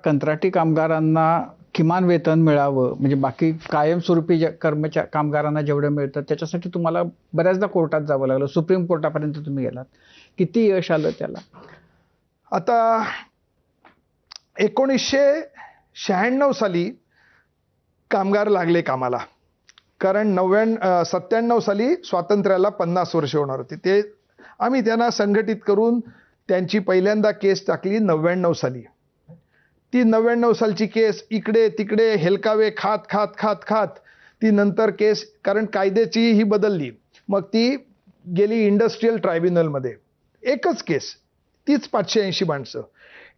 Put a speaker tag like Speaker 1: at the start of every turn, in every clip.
Speaker 1: कंत्राटी कामगारांना किमान वेतन मिळावं, म्हणजे बाकी कायमस्वरूपी कामगारांना जेवढं मिळतं त्याच्यासाठी तुम्हाला बऱ्याचदा कोर्टात जावं लागलं, सुप्रीम कोर्टापर्यंत तुम्ही गेलात. किती यश आलं त्याला?
Speaker 2: आता 1996 साली कामगार लागले कामाला, कारण 97 साली स्वातंत्र्याला 50 वर्ष होणार होती. ते आम्ही त्यांना संघटित करून त्यांची पहिल्यांदा केस टाकली 99 साली. ती 99 सालची केस इकडे तिकडे हेलकावे खात खात खात खात ती नंतर केस, कारण कायद्याची ही बदलली, मग ती गेली इंडस्ट्रियल ट्रायब्युनलमध्ये. एकच केस, तीच 580 माणसं.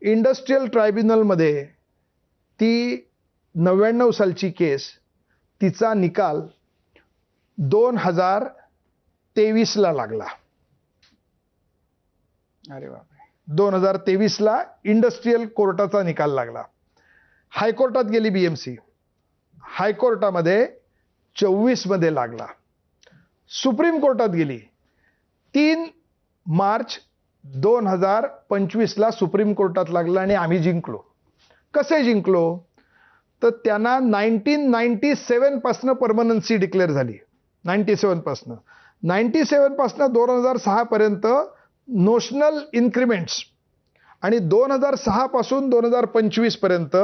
Speaker 2: इंडस्ट्रियल ट्रायब्युनलमध्ये ती 99 सालची केस, तिचा निकाल 2023ला लागला.
Speaker 1: अरे बापरे.
Speaker 2: 2023ला इंडस्ट्रियल कोर्टाचा निकाल लागला. हायकोर्टात गेली BMC, हायकोर्टामध्ये 24 मध्ये लागला. सुप्रीम कोर्टात गेली, 3 मार्च 2025ला सुप्रीम कोर्टात लागला आणि आम्ही जिंकलो. कसे जिंकलो? तर त्यांना 1997 पासून परमनन्सी डिक्लेअर झाली. 97 पासून 2006 पर्यंत नोशनल इन्क्रिमेंट्स, आणि 2006 पासून 2025 पर्यंत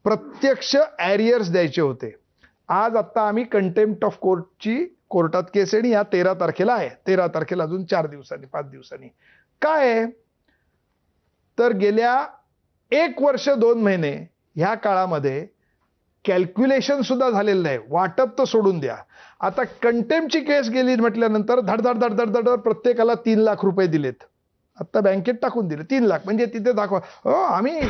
Speaker 2: प्रत्यक्ष ॲरियर्स द्यायचे होते. आज आत्ता आम्ही कंटेम्प्ट ऑफ कोर्टची कोर्टात केस आहे, या 13 तारखेला आहे. 13 तारखेला अजून 4 दिवसांनी 5 दिवसांनी. काय आहे तर गेल्या 1 वर्ष 2 महिने ह्या काळामध्ये कॅल्क्युलेशन सुद्धा झालेलं नाही. वाटप तर सोडून द्या, आता कंटेम्प्टची केस गेली म्हटल्यानंतर धडधड धडधड धडधड प्रत्येकाला 3 लाख रुपये दिलेत. आता बँकेत टाकून दिले 3 लाख, म्हणजे तिथे दाखवा आम्ही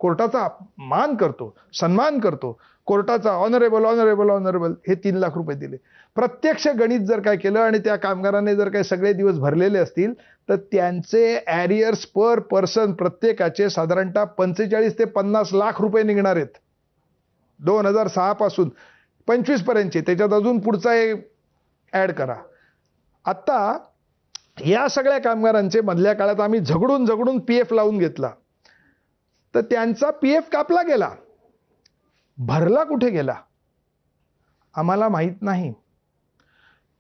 Speaker 2: कोर्टाचा मान करतो, सन्मान करतो कोर्टाचा, ऑनरेबल ऑनरेबल ऑनरेबल. हे 3 लाख रुपये दिले. प्रत्यक्ष गणित जर काय केलं आणि त्या कामगारांनी जर काही सगळे दिवस भरलेले असतील तर त्यांचे ॲरियर्स पर पर्सन प्रत्येकाचे साधारणतः 45 ते 50 लाख रुपये निघणार आहेत 2006 पासून 25 पर्यंतचे. त्याच्यात अजून पुढचा ॲड करा. आत्ता या सगळ्या कामगारांचे मधल्या काळात आम्ही झगडून झगडून PF लावून घेतला, तर त्यांचा PF कापला गेला. भरला कुठे गेला आम्हाला माहीत नाही.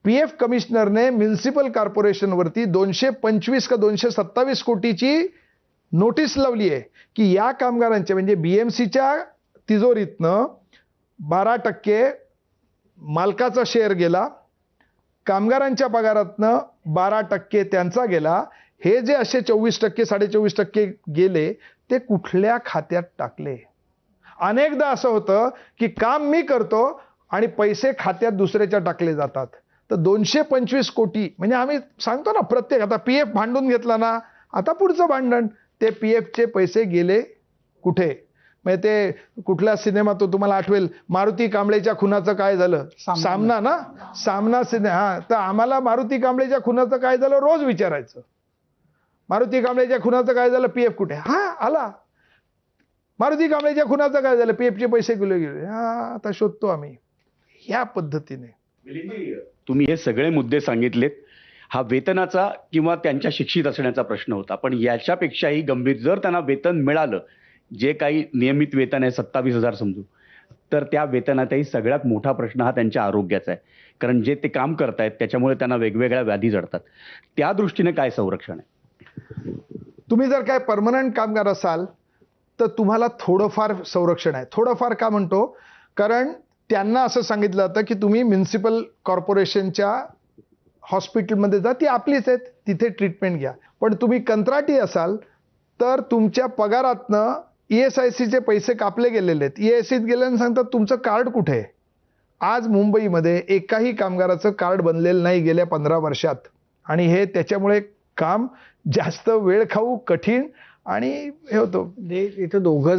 Speaker 2: PF कमिशनरने म्युनिसिपल कॉर्पोरेशनवरती 225 का 227 कोटीची नोटीस लावली आहे की या कामगारांचे, म्हणजे BMCच्या तिजोरीतनं 12% मालकाचा शेअर गेला, कामगारांच्या पगारातनं 12% त्यांचा गेला. हे जे असे 24% 24.5% गेले ते कुठल्या खात्यात टाकले? अनेकदा असं होतं की काम मी करतो आणि पैसे खात्यात दुसऱ्याच्या टाकले जातात. तर 225 कोटी म्हणजे आम्ही सांगतो ना, प्रत्येक आता PF भांडून घेतला ना, आता पुढचं भांडण, ते PFचे पैसे गेले कुठे? म्हणजे ते कुठला सिनेमा तो तुम्हाला आठवेल, मारुती कांबळेच्या खुनाचं काय झालं, सामना ना, सामना सिनेमा. हा, तर आम्हाला मारुती कांबळेच्या खुनाचं काय झालं रोज विचारायचं. मारुती कांबळेच्या खुनाचं काय झालं, PF कुठे? हा आला. मारुती कांबळेच्या खुनाचं काय झालं, PFचे पैसे गेले. हा, आता शोधतो आम्ही. ह्या पद्धतीने.
Speaker 3: तुम्ही हे सगळे मुद्दे सांगितलेत. हा वेतनाचा किंवा त्यांच्या शिक्षित असण्याचा प्रश्न होता, पण याच्यापेक्षाही गंभीर, जर त्यांना वेतन मिळालं, जे काही नियमित वेतन आहे 27,000 समजू, तर त्या वेतनातही सगळ्यात मोठा प्रश्न हा त्यांच्या आरोग्याचा आहे. कारण जे ते काम करतायत त्याच्यामुळे त्यांना वेगवेगळ्या व्याधी जडतात. त्या दृष्टीने काय संरक्षण आहे?
Speaker 2: तुम्ही जर काय परमनंट कामगार असाल तर तुम्हाला थोडंफार संरक्षण आहे. थोडंफार का म्हणतो, कारण त्यांना असं सांगितलं जातं की तुम्ही म्युनिसिपल कॉर्पोरेशनच्या हॉस्पिटलमध्ये जा, ती आपलीच आहेत, तिथे ट्रीटमेंट घ्या. पण तुम्ही कंत्राटी असाल तर तुमच्या पगारातनं ESICचे पैसे कापले गेलेले आहेत. ESICत गेल्याने सांगतात तुमचं कार्ड कुठे आहे? आज मुंबईमध्ये एकाही कामगाराचं कार्ड बनलेलं नाही गेल्या 15 वर्षात. आणि हे त्याच्यामुळे काम जास्त वेळ खाऊ, कठीण आणि हे होतं.
Speaker 1: इथं दोघं